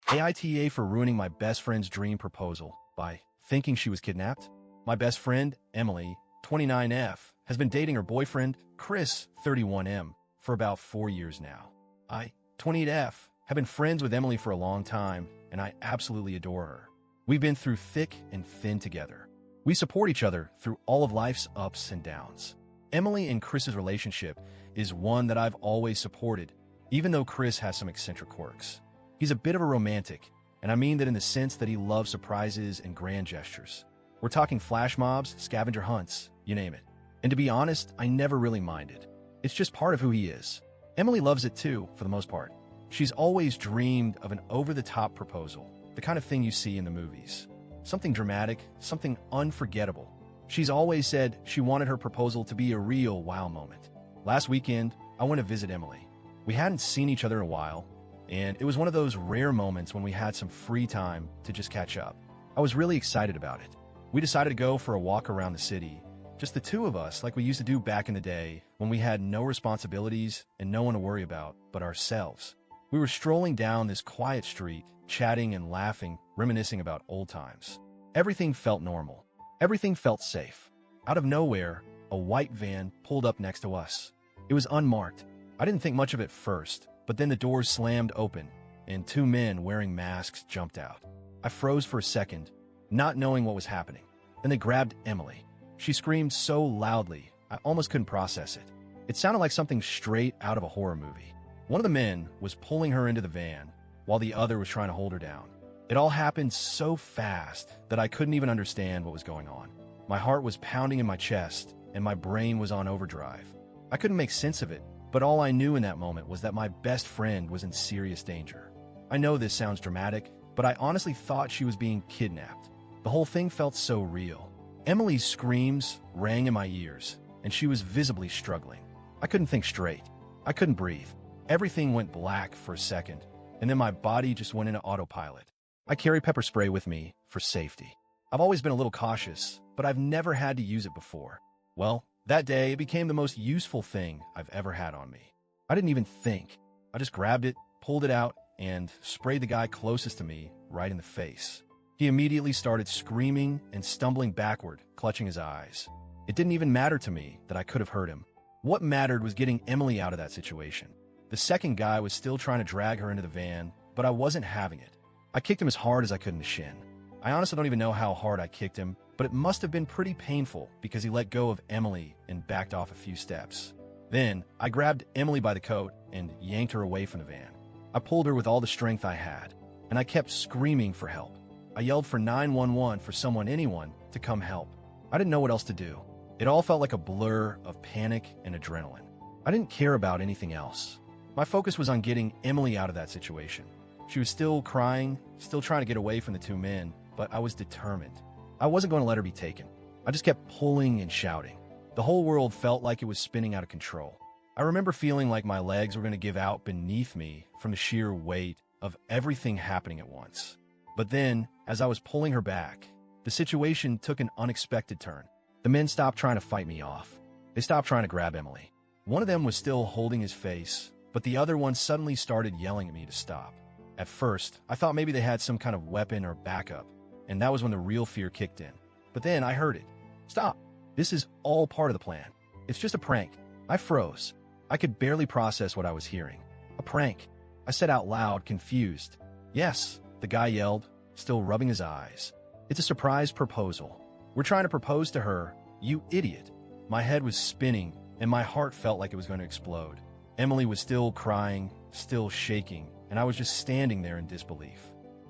AITA for ruining my best friend's dream proposal by thinking she was kidnapped. My best friend, Emily, 29F, has been dating her boyfriend, Chris, 31M, for about 4 years now. I, 28F, have been friends with Emily for a long time, and I absolutely adore her. We've been through thick and thin together. We support each other through all of life's ups and downs. Emily and Chris's relationship is one that I've always supported, even though Chris has some eccentric quirks. He's a bit of a romantic, and I mean that in the sense that he loves surprises and grand gestures. We're talking flash mobs, scavenger hunts, you name it. And to be honest, I never really minded. It's just part of who he is. Emily loves it too, for the most part. She's always dreamed of an over-the-top proposal, the kind of thing you see in the movies. Something dramatic, something unforgettable. She's always said she wanted her proposal to be a real wow moment. Last weekend, I went to visit Emily. We hadn't seen each other in a while, and it was one of those rare moments when we had some free time to just catch up. I was really excited about it. We decided to go for a walk around the city, just the two of us like we used to do back in the day when we had no responsibilities and no one to worry about but ourselves. We were strolling down this quiet street, chatting and laughing, reminiscing about old times. Everything felt normal. Everything felt safe. Out of nowhere, a white van pulled up next to us. It was unmarked. I didn't think much of it first, but then the doors slammed open, and two men wearing masks jumped out. I froze for a second, not knowing what was happening. Then they grabbed Emily. She screamed so loudly, I almost couldn't process it. It sounded like something straight out of a horror movie. One of the men was pulling her into the van, while the other was trying to hold her down. It all happened so fast that I couldn't even understand what was going on. My heart was pounding in my chest, and my brain was on overdrive. I couldn't make sense of it, but all I knew in that moment was that my best friend was in serious danger. I know this sounds dramatic, but I honestly thought she was being kidnapped. The whole thing felt so real. Emily's screams rang in my ears, and she was visibly struggling. I couldn't think straight. I couldn't breathe. Everything went black for a second, and then my body just went into autopilot. I carry pepper spray with me for safety. I've always been a little cautious, but I've never had to use it before. Well, that day it became the most useful thing I've ever had on me. I didn't even think. I just grabbed it, pulled it out, and sprayed the guy closest to me right in the face. He immediately started screaming and stumbling backward, clutching his eyes. It didn't even matter to me that I could have hurt him. What mattered was getting Emily out of that situation. The second guy was still trying to drag her into the van, but I wasn't having it. I kicked him as hard as I could in the shin. I honestly don't even know how hard I kicked him, but it must have been pretty painful because he let go of Emily and backed off a few steps. Then, I grabbed Emily by the coat and yanked her away from the van. I pulled her with all the strength I had, and I kept screaming for help. I yelled for 911 for anyone, to come help. I didn't know what else to do. It all felt like a blur of panic and adrenaline. I didn't care about anything else. My focus was on getting Emily out of that situation. She was still crying, still trying to get away from the two men, but I was determined. I wasn't going to let her be taken. I just kept pulling and shouting. The whole world felt like it was spinning out of control. I remember feeling like my legs were going to give out beneath me from the sheer weight of everything happening at once. But then, as I was pulling her back, the situation took an unexpected turn. The men stopped trying to fight me off. They stopped trying to grab Emily. One of them was still holding his face, but the other one suddenly started yelling at me to stop. At first, I thought maybe they had some kind of weapon or backup, and that was when the real fear kicked in. But then I heard it. Stop. This is all part of the plan. It's just a prank. I froze. I could barely process what I was hearing. A prank. I said out loud, confused. Yes, the guy yelled, still rubbing his eyes. It's a surprise proposal. We're trying to propose to her, you idiot. My head was spinning, and my heart felt like it was going to explode. Emily was still crying, still shaking, and I was just standing there in disbelief.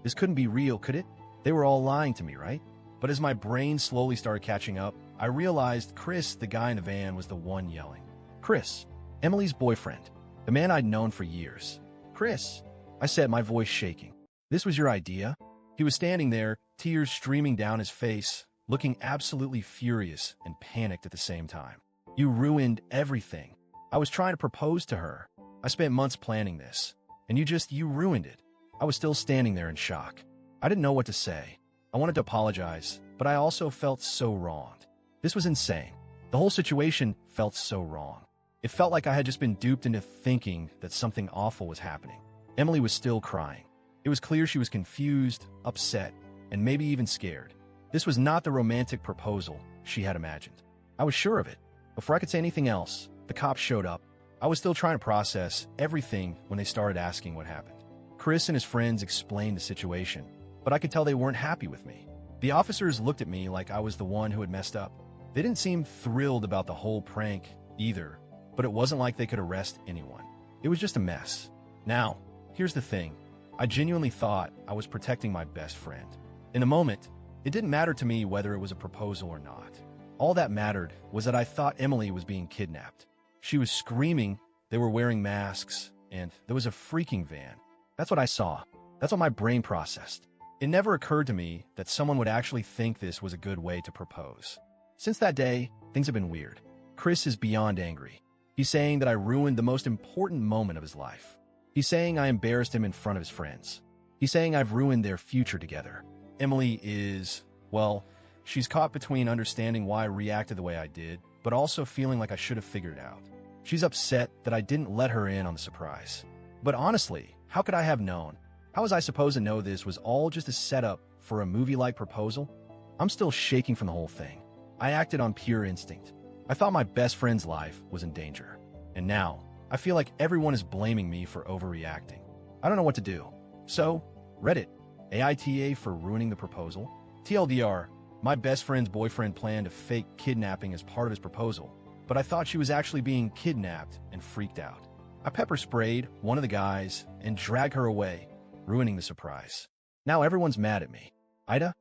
This couldn't be real, could it? They were all lying to me, right? But as my brain slowly started catching up, I realized Chris, the guy in the van, was the one yelling. Chris, Emily's boyfriend, the man I'd known for years. Chris, I said, my voice shaking. This was your idea? He was standing there, tears streaming down his face, looking absolutely furious and panicked at the same time. You ruined everything. I was trying to propose to her. I spent months planning this, and you ruined it. I was still standing there in shock. I didn't know what to say. I wanted to apologize, but I also felt so wronged. This was insane. The whole situation felt so wrong. It felt like I had just been duped into thinking that something awful was happening. Emily was still crying. It was clear she was confused, upset, and maybe even scared. This was not the romantic proposal she had imagined. I was sure of it. Before I could say anything else, the cops showed up. I was still trying to process everything when they started asking what happened. Chris and his friends explained the situation, but I could tell they weren't happy with me. The officers looked at me like I was the one who had messed up. They didn't seem thrilled about the whole prank either, but it wasn't like they could arrest anyone. It was just a mess. Now, here's the thing. I genuinely thought I was protecting my best friend. In the moment, it didn't matter to me whether it was a proposal or not. All that mattered was that I thought Emily was being kidnapped. She was screaming, they were wearing masks, and there was a freaking van. That's what I saw. That's what my brain processed. It never occurred to me that someone would actually think this was a good way to propose. Since that day, things have been weird. Chris is beyond angry. He's saying that I ruined the most important moment of his life. He's saying I embarrassed him in front of his friends. He's saying I've ruined their future together. Emily is, well, she's caught between understanding why I reacted the way I did, but also feeling like I should have figured it out. She's upset that I didn't let her in on the surprise. But honestly, how could I have known? How was I supposed to know this was all just a setup for a movie-like proposal? I'm still shaking from the whole thing. I acted on pure instinct. I thought my best friend's life was in danger. And now, I feel like everyone is blaming me for overreacting. I don't know what to do. So, Reddit, AITA for ruining the proposal. TLDR, my best friend's boyfriend planned a fake kidnapping as part of his proposal, but I thought she was actually being kidnapped and freaked out. I pepper sprayed one of the guys and dragged her away, ruining the surprise. Now everyone's mad at me. AITA,